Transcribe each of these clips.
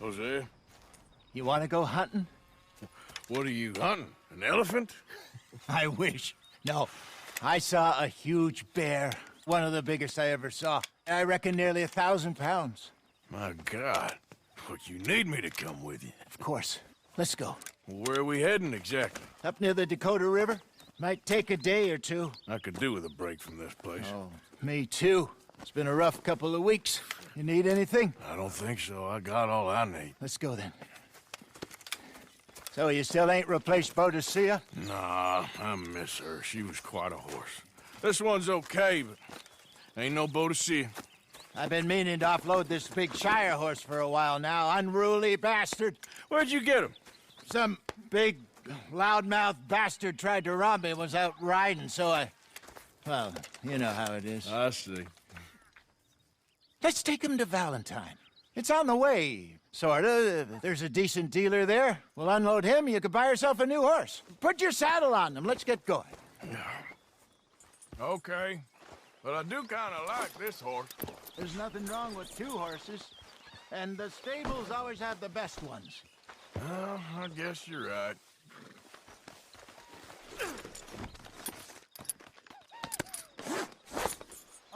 Hosea, You want to go hunting? what are you hunting? An elephant? I wish. No. I saw a huge bear. One of the biggest I ever saw. I reckon nearly 1,000 pounds. My God. But you need me to come with you. Of course. Let's go. Where are we heading exactly? Up near the Dakota River. Might take a day or two. I could do with a break from this place. Oh, me too. It's been a rough couple of weeks. You need anything? I don't think so. I got all I need. Let's go then. So you still ain't replaced Boadicea? Nah, I miss her. She was quite a horse. This one's okay, but ain't no Boadicea. I've been meaning to offload this big Shire horse for a while now. Unruly bastard. Where'd you get him? Some big, loudmouth bastard tried to rob me, was out riding, so well, you know how it is. I see. Let's take him to Valentine. It's on the way, sorta. There's a decent dealer there. We'll unload him, you could buy yourself a new horse. Put your saddle on him, let's get going. Okay. But I do kind of like this horse. There's nothing wrong with two horses, and the stables always have the best ones. Well, I guess you're right.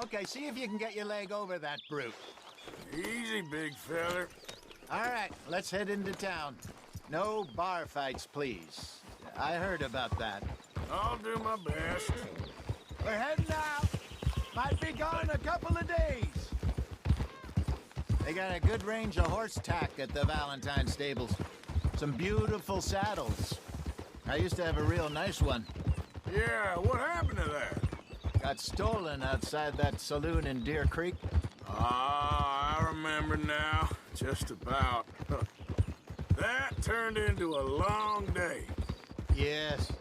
Okay, see if you can get your leg over that brute. Easy, big feller. All right, let's head into town. No bar fights, please. I heard about that. I'll do my best. We're heading out. Might be gone a couple of days. They got a good range of horse tack at the Valentine stables. Some beautiful saddles. I used to have a real nice one. Yeah, what happened to that? Got stolen outside that saloon in Deer Creek. Ah, I remember now. Just about. That turned into a long day. Yes.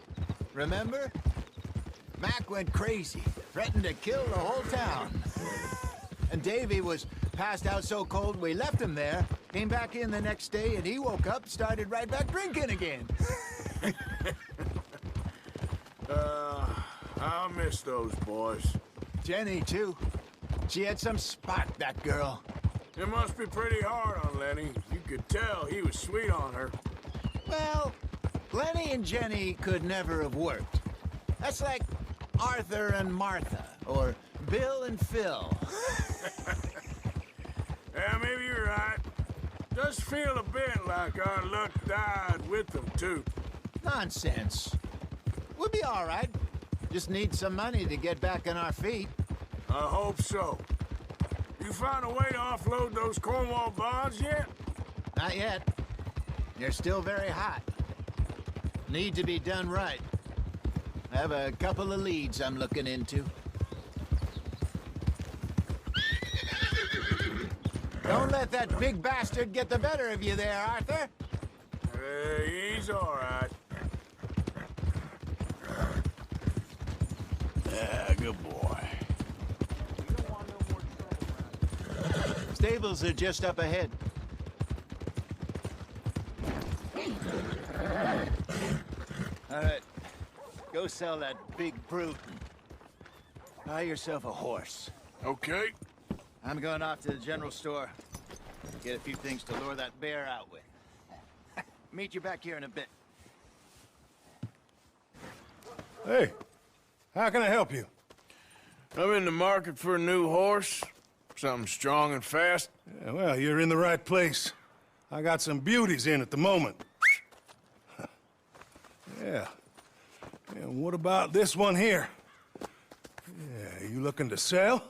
Remember? Mac went crazy, threatened to kill the whole town. And Davy was passed out so cold we left him there, came back in the next day, and he woke up, started right back drinking again. I'll miss those boys. Jenny, too. She had some spark, that girl. It must be pretty hard on Lenny. You could tell he was sweet on her. Well, Lenny and Jenny could never have worked. That's like Arthur and Martha, or Bill and Phil. Yeah, maybe you're right. Does feel a bit like our luck died with them, too. Nonsense. We'll be all right. Just need some money to get back on our feet. I hope so. You found a way to offload those Cornwall bonds yet? Not yet. They're still very hot. Need to be done right. I have a couple of leads I'm looking into. Don't let that big bastard get the better of you there, Arthur. He's all right. Yeah, good boy. Stables are just up ahead. All right. Go sell that big brute. Buy yourself a horse. Okay. I'm going off to the general store. Get a few things to lure that bear out with. Meet you back here in a bit. Hey, how can I help you? I'm in the market for a new horse. Something strong and fast. Yeah, well, you're in the right place. I got some beauties in at the moment. Yeah. And what about this one here? Yeah, you looking to sell?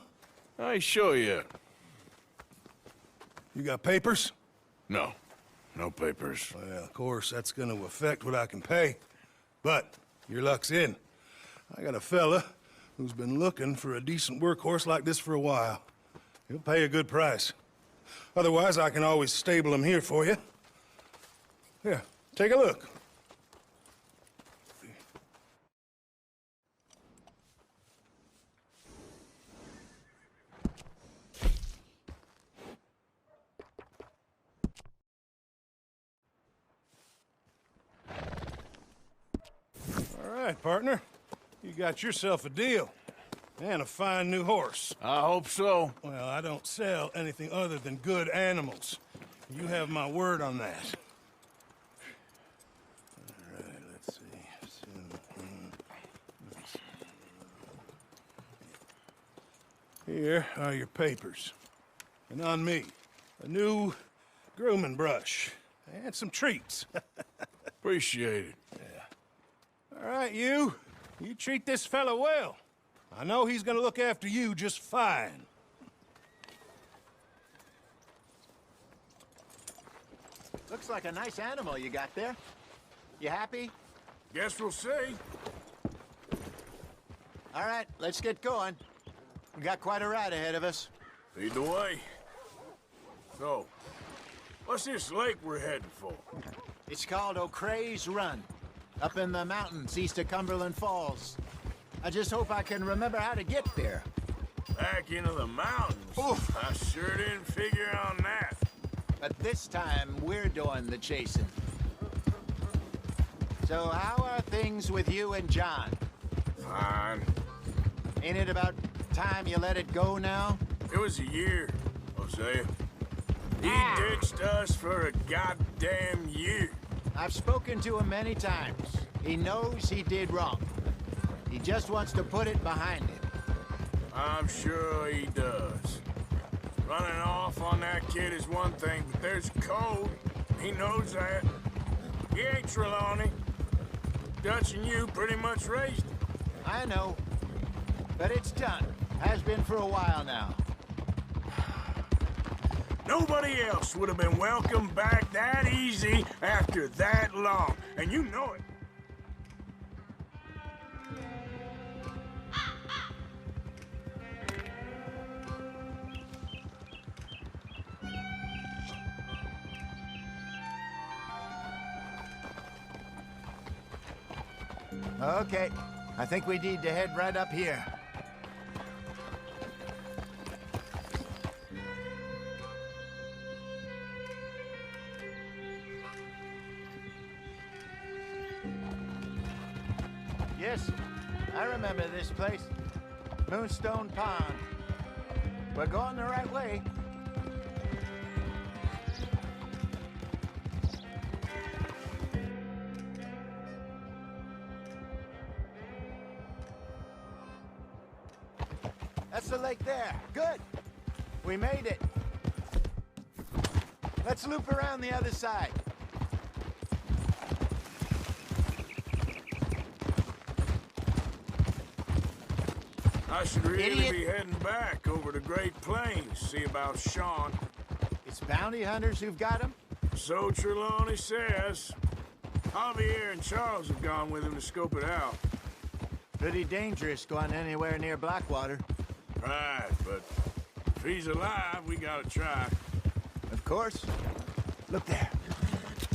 I ain't sure yet. You got papers? No. No papers. Well, of course, that's gonna affect what I can pay. But your luck's in. I got a fella who's been looking for a decent workhorse like this for a while. He'll pay a good price. Otherwise, I can always stable him here for you. Here, take a look. All right, partner. You got yourself a deal. And a fine new horse. I hope so. Well, I don't sell anything other than good animals. You have my word on that. All right, let's see. Here are your papers. And on me, a new grooming brush and some treats. Appreciate it. All right, you treat this fella well. I know he's gonna look after you just fine. Looks like a nice animal you got there. You happy? Guess we'll see. All right, let's get going. We got quite a ride ahead of us. Lead the way. So, what's this lake we're heading for? It's called O'Creagh's Run, up in the mountains east of Cumberland Falls. I just hope I can remember how to get there. Back into the mountains? Oof. I sure didn't figure on that. But this time, we're doing the chasing. So how are things with you and John? Fine. Ain't it about time you let it go now? It was a year, Hosea. He ditched us for a goddamn year. I've spoken to him many times. He knows he did wrong. He just wants to put it behind him. I'm sure he does. Running off on that kid is one thing, but there's code. He knows that. He ain't Trelawney. Dutch and you pretty much raised him. I know. But it's done. Has been for a while now. Nobody else would have been welcomed back that easy after that long, and you know it. Okay. I think we need to head right up here. Yes, I remember this place. Moonstone Pond. We're going the right way. That's the lake there. Good. We made it. Let's loop around the other side. I should really Idiot. be heading back over the Great Plains, see about Sean. It's bounty hunters who've got him? So Trelawney says. Javier and Charles have gone with him to scope it out. Pretty dangerous going anywhere near Blackwater. Right, but if he's alive, we gotta try. Of course. Look there.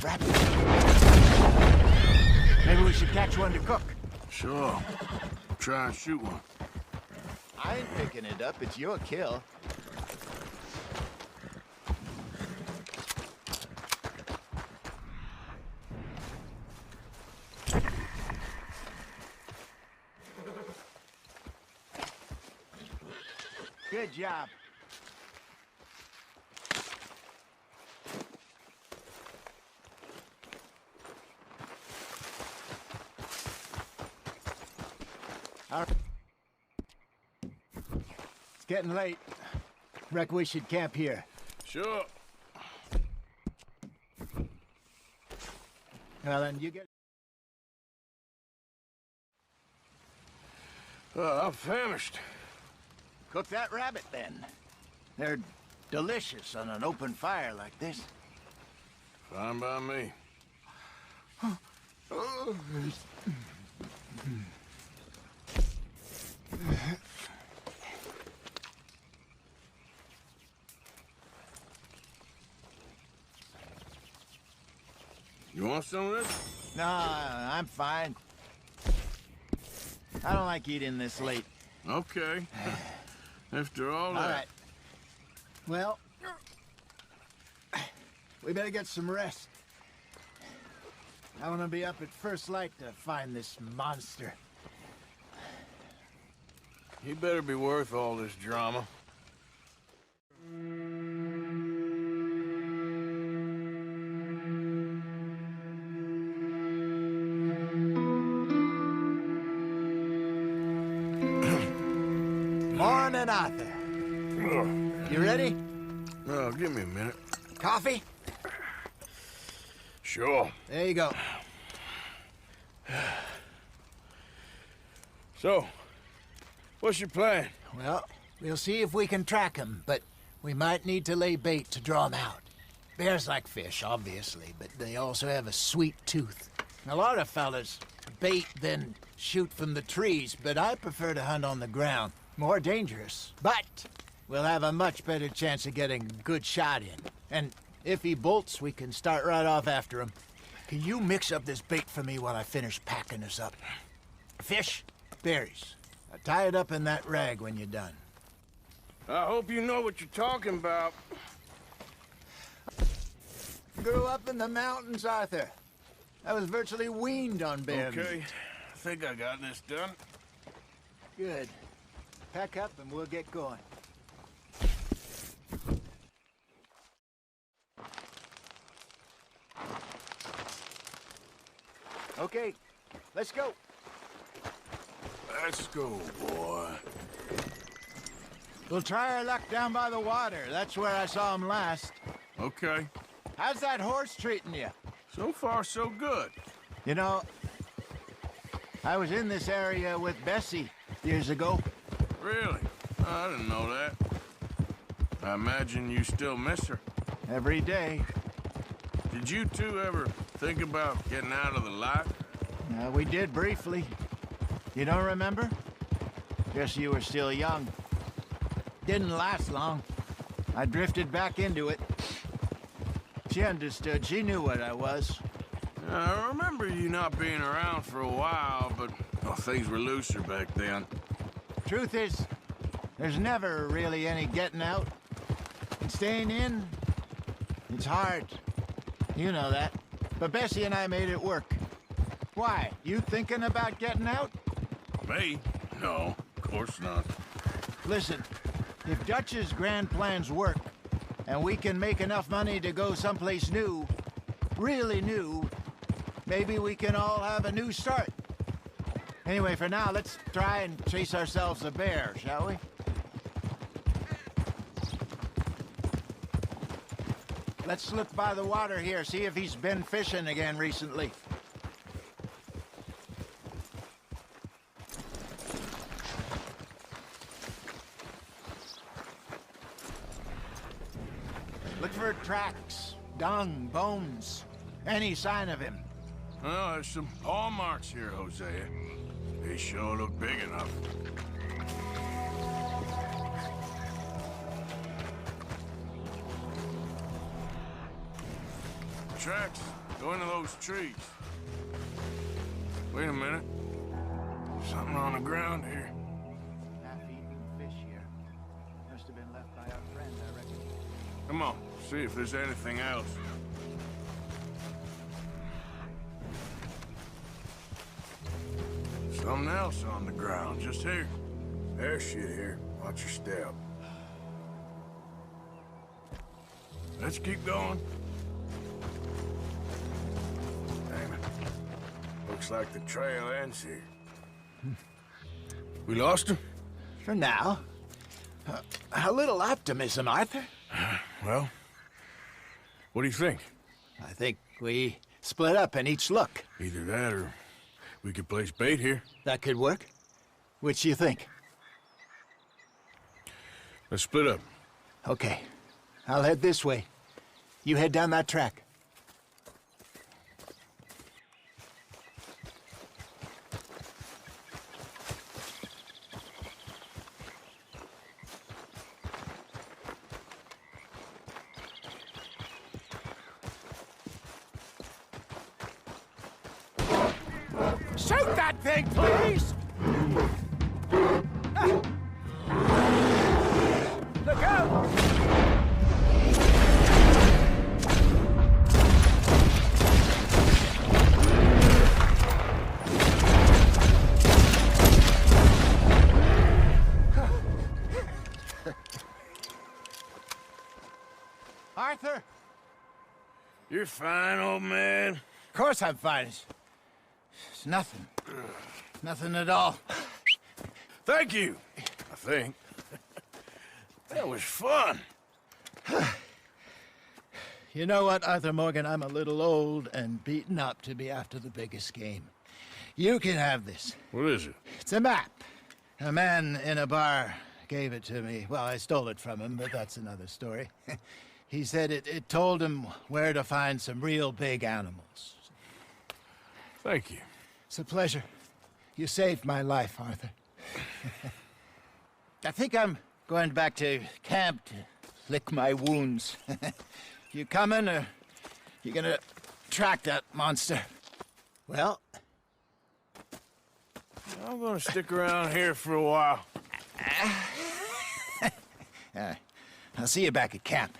Rabbit. Maybe we should catch one to cook. Sure. Try and shoot one. I ain't picking it up. It's your kill. Good job. All right. It's getting late. Reckon we should camp here. Sure. Well, then you get... I'm famished. Cook that rabbit, then. They're delicious on an open fire like this. Fine by me. You want some of this? No, I'm fine. I don't like eating this late. Okay. After all All that. right. Well, we better get some rest. I want to be up at first light to find this monster. He better be worth all this drama. and Arthur. Ugh. You ready? Oh, give me a minute. Coffee? Sure. There you go. So, what's your plan? Well, we'll see if we can track him, but we might need to lay bait to draw him out. Bears like fish, obviously, but they also have a sweet tooth. A lot of fellas bait, then shoot from the trees, but I prefer to hunt on the ground. More dangerous. But we'll have a much better chance of getting a good shot in. And if he bolts, we can start right off after him. Can you mix up this bait for me while I finish packing us up? Fish, berries. I'll tie it up in that rag when you're done. I hope you know what you're talking about. Grew up in the mountains, Arthur. I was virtually weaned on bear Okay, meat. I think I got this done. Good. Pack up and we'll get going. Okay, let's go. Let's go, boy. We'll try our luck down by the water. That's where I saw him last. Okay. How's that horse treating you? So far, so good. You know, I was in this area with Bessie years ago. Really? I didn't know that. I imagine you still miss her. Every day. Did you two ever think about getting out of the lot? We did briefly. You don't remember? Guess you were still young. Didn't last long. I drifted back into it. She understood. She knew what I was. I remember you not being around for a while, but things were looser back then. Truth is, there's never really any getting out. And staying in, it's hard. You know that. But Bessie and I made it work. Why? You thinking about getting out? Me? No, of course not. Listen, if Dutch's grand plans work, and we can make enough money to go someplace new, really new, maybe we can all have a new start. Anyway, for now, let's try and chase ourselves a bear, shall we? Let's look by the water here, see if he's been fishing again recently. Look for tracks, dung, bones, any sign of him. Well, there's some paw marks here, Hosea. They sure look big enough. Tracks go into those trees. Wait a minute. Something on the ground here. Half-eaten fish here. Must have been left by our friend, I reckon. Come on, see if there's anything else. Something else on the ground, just here. There's shit here. Watch your step. Let's keep going. Damn it. Looks like the trail ends here. We lost him? For now. A little optimism, Arthur. Well, what do you think? I think we split up and each look. Either that or we could place bait here. That could work. Which you think? Let's split up. Okay. I'll head this way. You head down that track. Shoot that thing, please! Look out! Arthur! You're fine, old man. Of course I'm fine. It's nothing. Nothing at all. Thank you, I think. That was fun. You know what, Arthur Morgan? I'm a little old and beaten up to be after the biggest game. You can have this. What is it? It's a map. A man in a bar gave it to me. Well, I stole it from him, but that's another story. He said it told him where to find some real big animals. Thank you. It's a pleasure. You saved my life, Arthur. I think I'm going back to camp to lick my wounds. You coming, or you gonna track that monster? Well, I'm gonna stick around here for a while. I'll see you back at camp.